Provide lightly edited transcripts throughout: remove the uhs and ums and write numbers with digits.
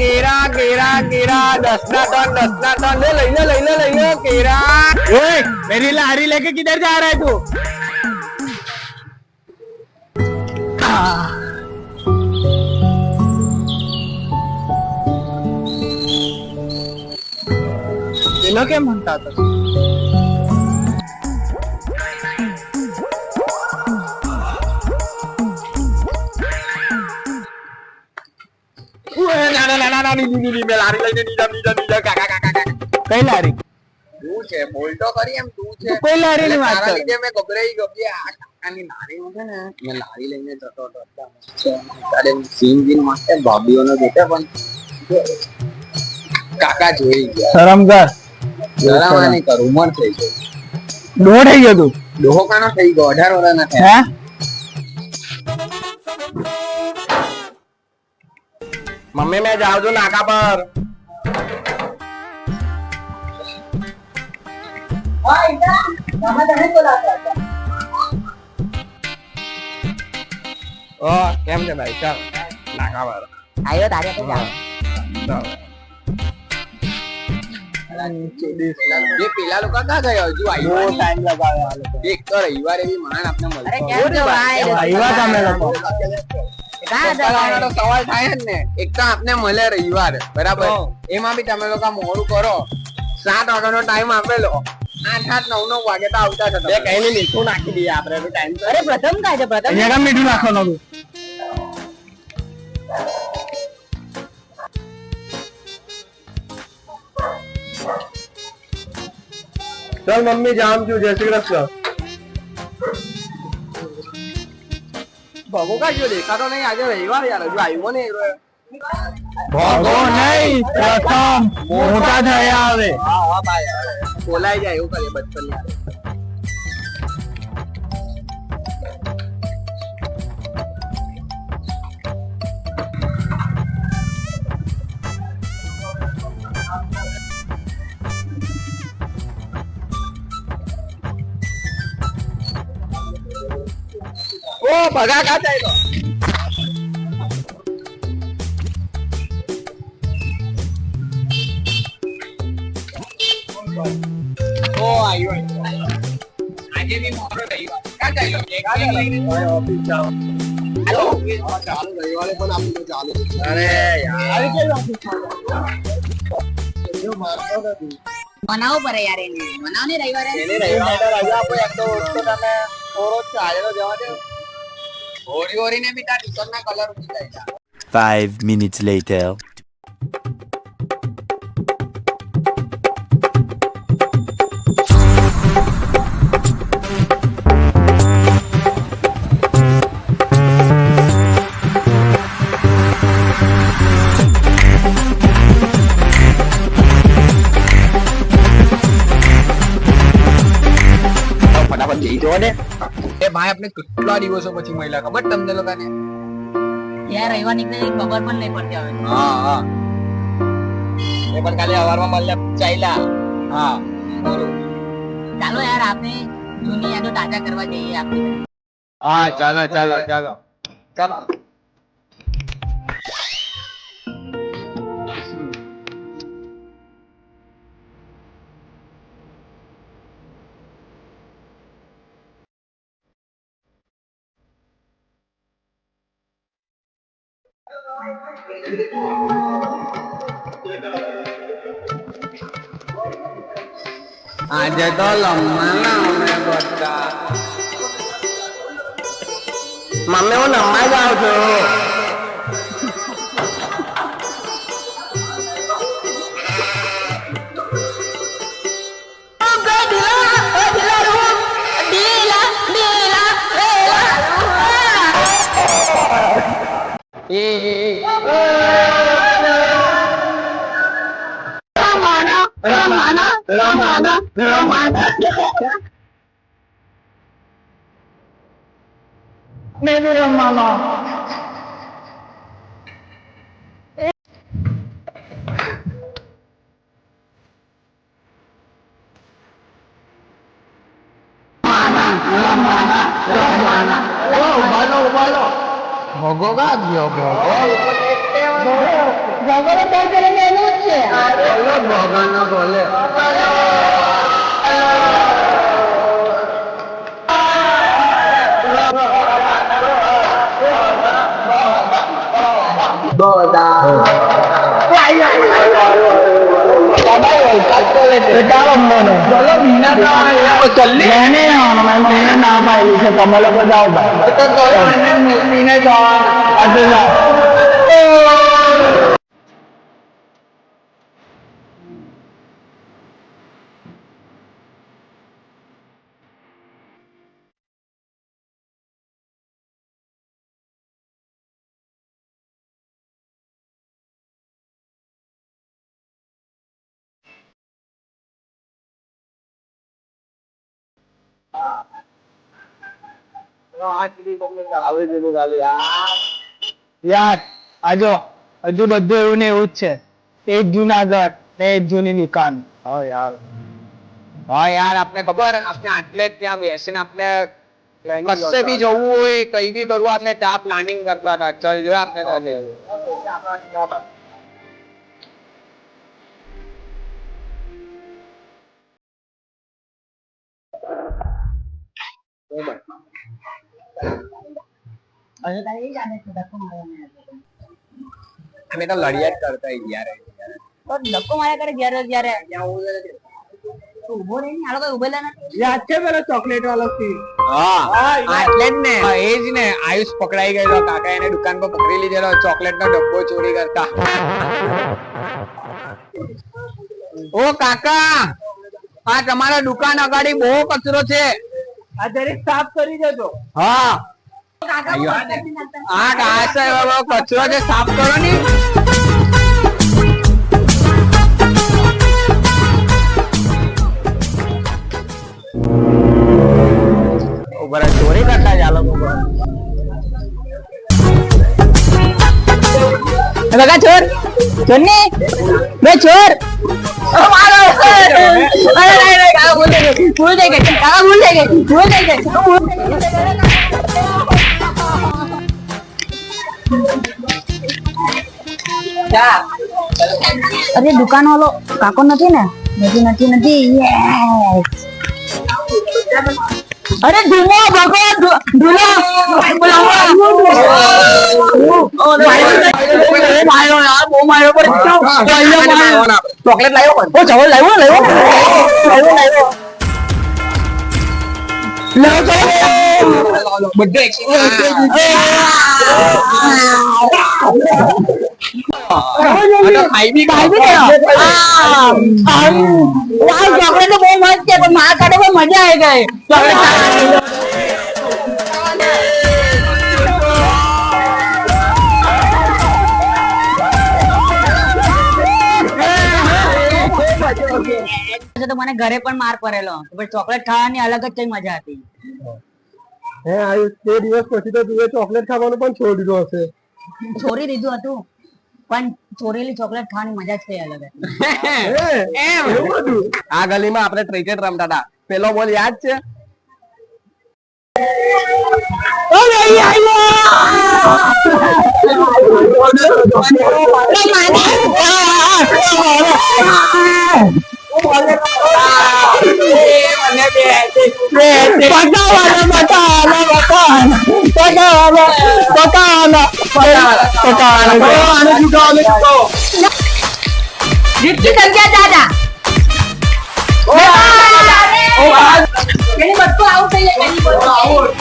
કેરા કેરા કેરા 10 ના ટન લઈ લે કેરા। ओए मेरी लारी लेके किधर जा रहा है तू? પેલો કેમ હંતા હતો? ના ની મે લારી લઈને નીજા કાકા कई लारी તું છે બોલતો કરી એમ તું છે કોઈ લારી ની વાત તારા કર। લીધે મે ગભરાઈ ગયો કે આ કાકાની લારી છે ને મે લારી લઈને જતો હતો તારે સીન માટે ભાભીઓનો જોતે પણ કાકા જોઈ ગયા। शर्म कर। જરાવાની કર ઉમર થઈ ગઈ दो થઈ ગયો તું ડોહો કાનો થઈ ગયો 18 વર્ષના થયા। હે મમ્મી મે જાઉં છું નાકા પર। ઓ કેમ છે ભાઈ ચાલ નાકા પર આયો તારે તો જાવ ये पेला लोग कहाँ गए हजू आई બહુ ટાઈમ લગાવ્યો આ લોકો एक तो रविवार भी मान आपने અરે મળતો કેમ છો ભાઈ આવ્યા તમે લોકો કા તો સવાલ થાય જ ને એક તો આપને મળે રવિવાર બરાબર એમાં બી તમે લોકો મોડું કરો 7 વાગ્યાનો ટાઈમ આપેલો 8 વાગે તો આવતા હતા બે કઈ નહીં મીઠું નાખી દઈએ આપણે ટાઈમ અરે પ્રથમ કાય છે પ્રથમ અહીંયા મીઠું નાખવાનું હતું चल मम्मी जाम छू जय श्री कृष्ण भगो का जो देखा तो नहीं आज रविवार यार जो आयो ने ભગો નહીં પ્રથમ મોટા થયા હવે हां हां भाई बोलाई जाए એવું કરે બચપન યાર ओ भगा का जाएगा ओ आयो आजे भी मोरो रविवार का जाएगा एक लઈને ऑफिस जाओ हेलो ચાલુ રવિવારે પણ આપણું ચાલુ અરે યાર અરે કે ઓફિસ જો મારતો નથી મનાવો પડે યાર એને મનાવ ને રવિવારે એને રવિવારે તો રજા આપો એક તો તમે થોડો ચાલેલો જવા દે હોરી હોરી ને બી તાર ટીશર્ટ ના કલર ઉડી જાય 5 minutes later. ફટાફટ જઈ જો ને એ ભાઈ આપણે કેટલા દિવસો પછી મળ્યા ખબર તમને લોકોને યાર રવિવાર નીકળે ખબર પણ નહીં પડતી હવે હા હા એ પણ કાલે સવારમાં મળ્યા ચાલ્યા હા બરોબર ચાલો યાર આપણે જૂની યાદો તાજા કરવા જઈએ આપણે હા ચાલો ચાલો ચાલો ચાલો આજે તો લમવાના અમે બધા મમ્મી હું નમાઈ જાઉં છું ભગો કા ગયો ભગો ભગવાનનો બોલે ના પાડી છે તમે લોકો જાઓ યાર આજો હજુ બધું એવું ને એવું જ છે એક જૂના ઘર ને એક જૂની દુકાન હા યાર આપણે ખબર આપણે આટલે જ ત્યાં બેસીને આપણે કશે બી જવું હોય કઈ બી કરવું આપણે ત્યાં પ્લાનિંગ કરતા હતા ચલ જો આપણે અમે તો લડિયા જ કરતા યાર ધક્કો માર્યા કરે જ્યારે ઉભો રહી આ લોકો ઉભેલા નથી યાદ છે પેલો ચોકલેટ વાળો સીન આટલે જ ને એ જ ને આયુષ પકડાઈ ગયેલો કાકા એને દુકાન પર પકડી લીધેલો ચોકલેટ નો ડબ્બો ચોરી કરતા ઓ કાકા આ તમારા દુકાન અગાડી બહુ કચરો છે આ દરેક સાફ કરી દેજો હા કચરો છે સાફ કરો ની ચોરી કરતા જ આ લોકો બગા ચોર ચોરને બે ચોર મારો અરે નહીં કાકા ભૂલ થઈ ગઈ કાકા ભૂલ થઈ ગઈ અરે દુકાન વાળો કાકો નથી ને નથી યસ અરે ધૂલો ભગવાન ધૂલો ચોકલેટ લાવ્યો ચોકલેટ તો બહુ મસ્ત છે પણ મારા કાઢે મજા આવી ગઈ ચોકલેટ તો મને ઘરે પણ માર પડેલો ચોકલેટ ખાવાની અલગ જ કઈ મજા હતી હે આયુષ તે દિવસ પછી તો તું ચોકલેટ ખાવાનું પણ છોડી દીધું હશે છોડી દીધું હતું પણ ચોરેલી ચોકલેટ ખાવાની મજા જ કઈ અલગ હતી આ ગલીમાં આપણે ક્રિકેટ રમતા હતા પેલો બોલ યાદ છે જીતની સંખ્યા દાદા એની બધું આઉટ થઈ જાય એની બધું આઉટ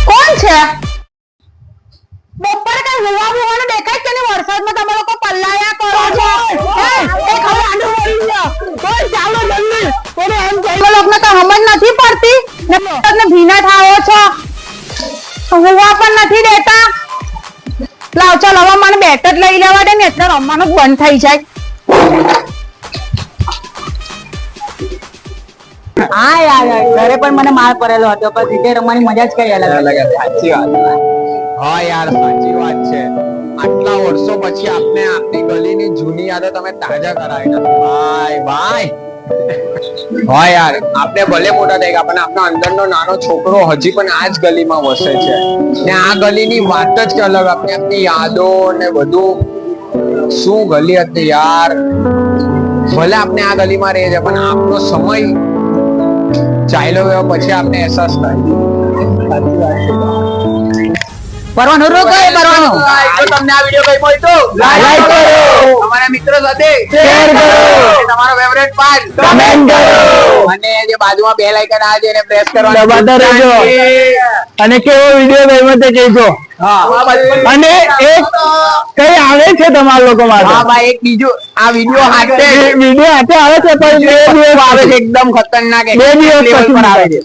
કોણ છે બપોરે કઈ હુવા ભુવાનું દેખાય કે નહીં વરસાદમાં તમે લોકો પલ્લાયા કરો છો એ ખબર આડું મરી ગયો કોઈ ચાલો જલ્દી કોને એમ કહે લોકોને તો સમજ નથી પડતી ને ભીના થાઓ છો હુવા પણ નથી દેતા લાવ ચાલ હવે મને બેટ જ લઈ લેવા દે ને એટલે રમવાનું બંધ થઈ જાય હા યાર ઘરે પણ મને માર પડેલો હતો પણ ક્રિકેટ રમવાની મજા જ કઈ અલગ સાચી વાત હા યાર સાચી વાત છે આટલા વર્ષો પછી આપણે આપણી ગલીની જૂની યાદો તમે તાજા કરાવી નથી ભાઈ હા યાર આપણે ભલે મોટા થઈ ગયા પણ આપણા અંદરનો નાનો છોકરો હજી પણ આ જ ગલીમાં વસે છે ને આ ગલીની વાત જ કે અલગ આપણે આપણી યાદો ને બધું શું ગલી હતી યાર ભલે આપણે આ ગલીમાં રહીએ છીએ પણ આપણો સમય ચાલ્યો ગયો પછી આપણે અહેસાસ થાય પરવાનું રોકો એ પરવાનું જો તમને આ વિડિયો ગમ્યો હોય તો લાઈક કરો, તમારા મિત્રો સાથે શેર કરો, તમારો ફેવરેટ પાર્ટ કમેન્ટ કરો અને જે બાજુમાં બેલ આઇકન આવે છે એને પ્રેસ કરવાનું દબાતા રહેજો. અને કેવો વિડીયો ગમ્યો તે કહેજો. અને એક કઈ આવે છે તમારા લોકો માટે? હા ભાઈ એક બીજું આ વિડિયો હાથે વિડીયો હાથે આવે છે પણ 2 દિવસ આવે છે એકદમ ખતરનાક બે દિવસ level પછી પર આવે છે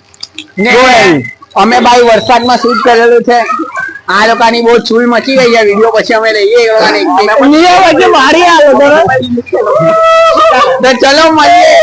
ને જોઈ. અમે ભાઈ વરસાદમાં શૂટ કરેલું છે આ લોકોની બહુ ચૂલ મચી ગઈ છે વિડિયો પછી અમે લઈએ એ લોકોને વિડીયો વચ્ચે મારી આવે તો ચલો મળીએ